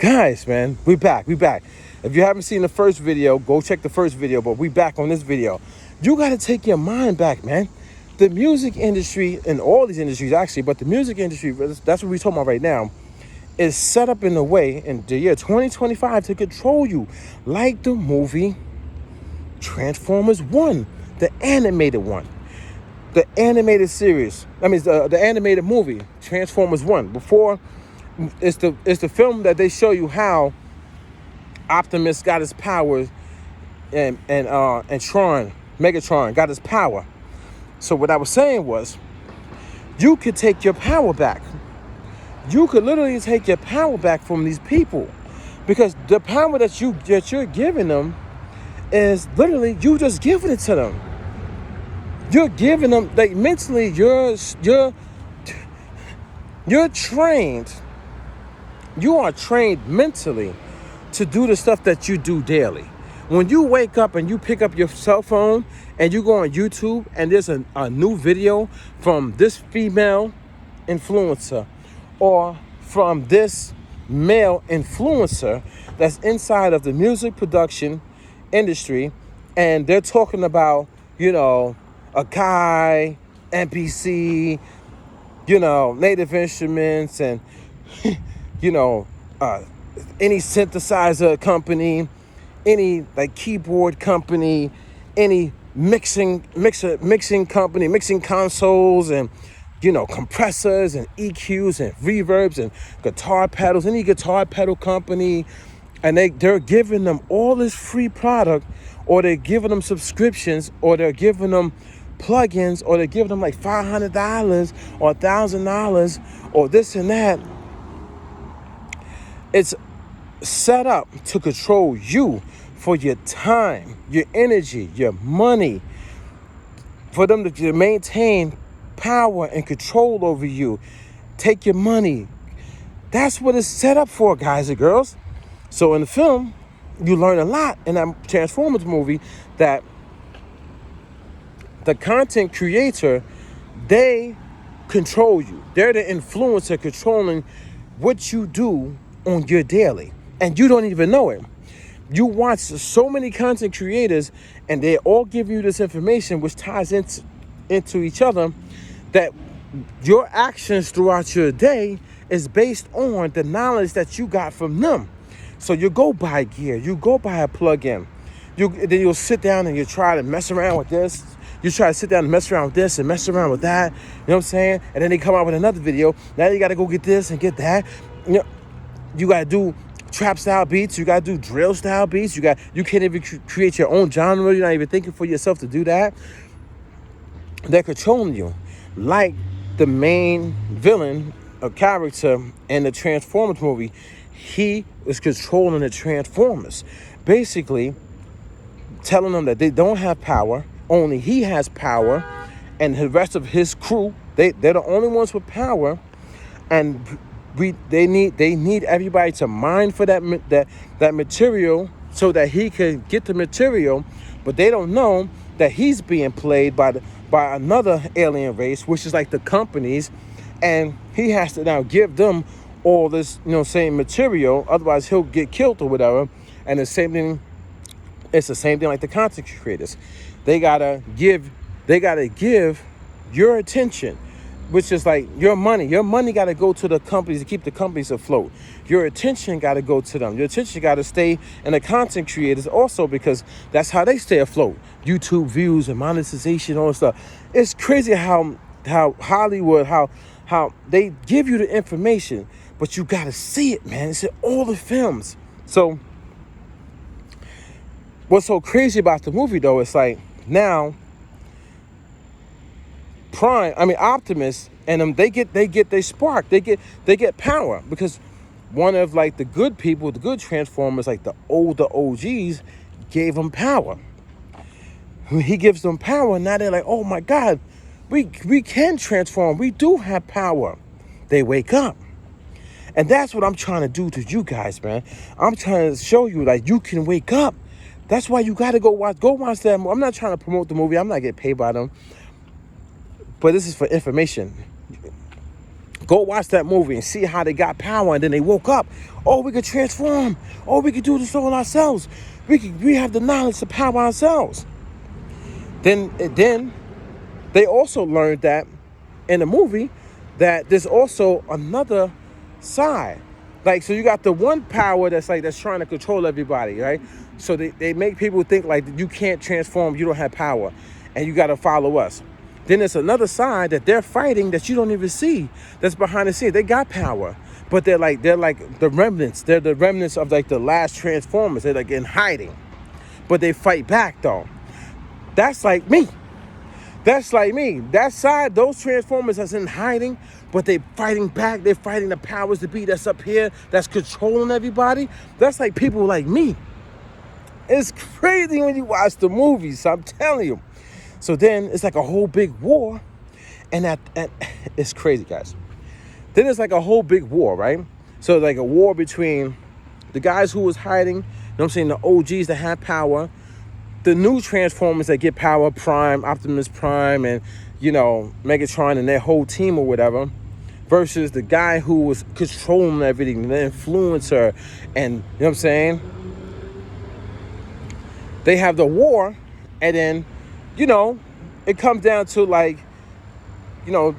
Guys, man, we back. If you haven't seen the first video, go check the first video, but we back on this video. You got to take your mind back, man. The music industry, and all these industries actually, but the music industry, that's what we're talking about right now, is set up in a way in the year 2025 to control you, like the movie Transformers 1, the animated one. The animated series, the animated movie, Transformers 1. Before, it's the film that they show you how Optimus got his powers and Megatron got his power. So what I was saying was, you could take your power back. You could literally take your power back from these people, because the power that you're giving them is literally you just giving it to them. You're giving them, like, mentally, you're trained. You are trained mentally to do the stuff that you do daily. When you wake up and you pick up your cell phone and you go on YouTube and there's a new video from this female influencer or from this male influencer that's inside of the music production industry, and they're talking about, Akai, MPC, native instruments, and any synthesizer company, any keyboard company, any mixing company, mixing consoles, and compressors and EQs and reverbs and guitar pedals, any guitar pedal company, and they're giving them all this free product, or they're giving them subscriptions, or they're giving them plugins, or they're giving them like $500 or $1,000 or this and that. It's set up to control you for your time, your energy, your money, for them to maintain power and control over you, take your money. That's what it's set up for, guys and girls. So in the film, you learn a lot in that Transformers movie, that the content creator, they control you. They're the influencer controlling what you do on your daily, and you don't even know it. You watch so many content creators, and they all give you this information which ties into each other, that your actions throughout your day is based on the knowledge that you got from them. So you go buy gear, you go buy a plug-in, then you'll sit down and you try to mess around with this. You try to sit down and mess around with this and mess around with that. You know what I'm saying? And then they come out with another video. Now you got to go get this and get that. You got to do trap style beats. You got to do drill style beats. You can't even create your own genre. You're not even thinking for yourself to do that. They're controlling you, like the main villain, a character in the Transformers movie. He is controlling the Transformers, basically telling them that they don't have power. Only he has power, and the rest of his crew, they're the only ones with power, and they need everybody to mine for that material so that he can get the material, but they don't know that he's being played by another alien race, which is like the companies, and he has to now give them all this, same material, otherwise he'll get killed or whatever. And it's the same thing like the content creators. They gotta give your attention, which is like your money. Your money gotta go to the companies to keep the companies afloat. Your attention gotta go to them. Your attention gotta stay in the content creators also, because that's how they stay afloat. YouTube views and monetization, all that stuff. It's crazy how Hollywood, how they give you the information, but you gotta see it, man. It's in all the films. So what's so crazy about the movie though, it's like, now Optimus and them, they get their spark, they get power, because one of like the good people, the good Transformers, like the older OGs, gave them power. He gives them power. Now they're like, oh my God, we can transform. We do have power. They wake up. And that's what I'm trying to do to you guys, man. I'm trying to show you, like, you can wake up. That's why you got to go watch that movie. I'm not trying to promote the movie. I'm not getting paid by them. But this is for information. Go watch that movie and see how they got power, and then they woke up. Oh, we could transform. Oh, we could do this all ourselves. We have the knowledge to power ourselves. Then they also learned that in the movie that there's also another side. Like, so you got the one power that's trying to control everybody, right? So they make people think like you can't transform, you don't have power, and you got to follow us. Then there's another side that they're fighting that you don't even see, that's behind the scenes. They got power, but they're like the remnants. They're the remnants of like the last Transformers. They're like in hiding, but they fight back though. That's like me. That's like me. That side, those Transformers that's in hiding, but they fighting back. They're fighting the powers to be that's up here, that's controlling everybody. That's like people like me. It's crazy when you watch the movies, I'm telling you. So then it's like a whole big war, and it's crazy, guys. Then it's like a whole big war, right? So like a war between the guys who was hiding, you know what I'm saying, the OGs that have power, the new Transformers that get power, Prime, Optimus Prime, and, you know, Megatron and their whole team or whatever, versus the guy who was controlling everything, the influencer, and, you know what I'm saying? They have the war, and then, you know, it comes down to like, you know,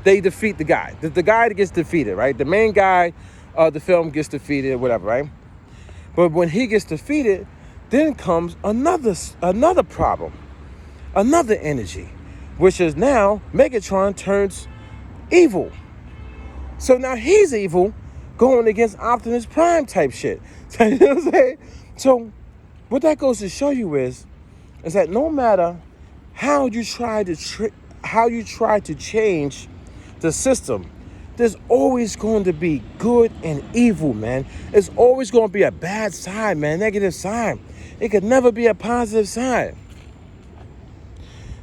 they defeat the guy. The guy that gets defeated, right? The main guy of the film gets defeated, whatever, right? But when he gets defeated, then comes another problem, another energy, which is now Megatron turns evil. So now he's evil, going against Optimus Prime type shit. You know what I'm saying? So what that goes to show you is that no matter how you try to change the system, there's always going to be good and evil, man. There's always going to be a bad side, man, negative side. It could never be a positive side.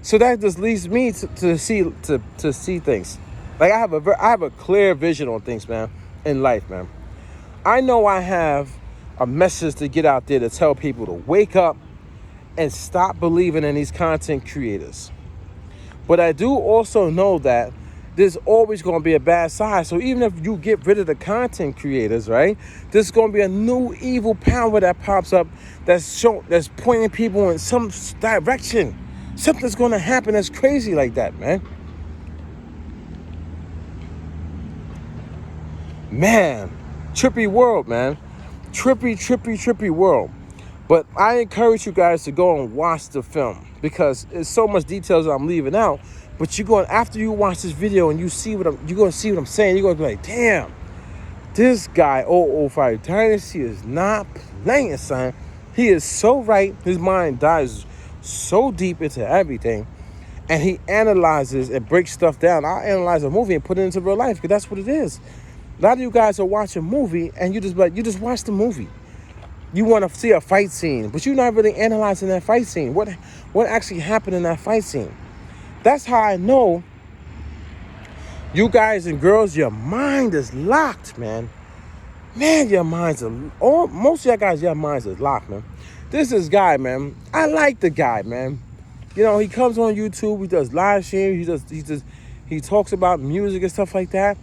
So that just leads me to see things. Like I have a clear vision on things, man, in life, man. I know I have a message to get out there to tell people to wake up and stop believing in these content creators. But I do also know that there's always going to be a bad side. So even if you get rid of the content creators, right, there's going to be a new evil power that pops up that's pointing people in some direction. Something's going to happen that's crazy like that, man. Man, trippy world, man. Trippy world. But I encourage you guys to go and watch the film because there's so much details that I'm leaving out. But after you watch this video and you're going to see what I'm saying, you're going to be like, damn, this guy, 005 Dynasty, is not playing, son. He is so right. His mind dives so deep into everything. And he analyzes and breaks stuff down. I'll analyze a movie and put it into real life because that's what it is. A lot of you guys are watching a movie and you just watch the movie. You want to see a fight scene, but you're not really analyzing that fight scene. What actually happened in that fight scene? That's how I know you guys and girls, your mind is locked, man. Man, most of y'all guys, your minds is locked, man. This guy, man. I like the guy, man. You know, he comes on YouTube, he does live stream, he talks about music and stuff like that.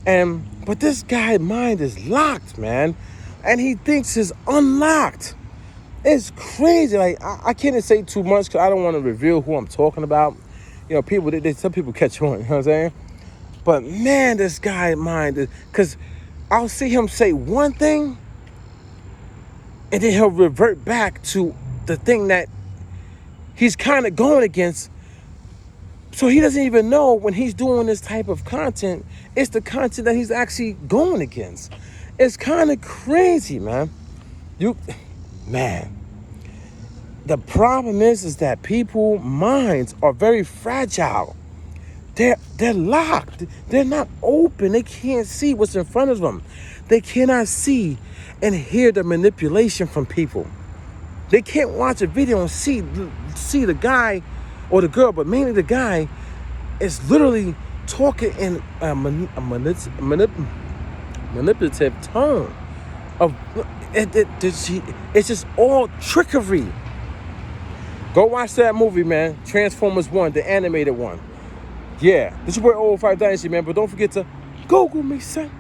But this guy's mind is locked, man. And he thinks it's unlocked. It's crazy. Like, I can't say too much because I don't want to reveal who I'm talking about. You know, some people catch on, you know what I'm saying? But man, this guy's mind is, because I'll see him say one thing and then he'll revert back to the thing that he's kind of going against. So he doesn't even know when he's doing this type of content, it's the content that he's actually going against. It's kind of crazy, man. Man. The problem is that people's minds are very fragile. They're locked. They're not open. They can't see what's in front of them. They cannot see and hear the manipulation from people. They can't watch a video and see the guy or the girl, but mainly the guy is literally talking in a manipulative tone. It's just all trickery. Go watch that movie, man. Transformers 1, the animated one. Yeah, this is your boy 05 Dynasty, man. But don't forget to Google me, son.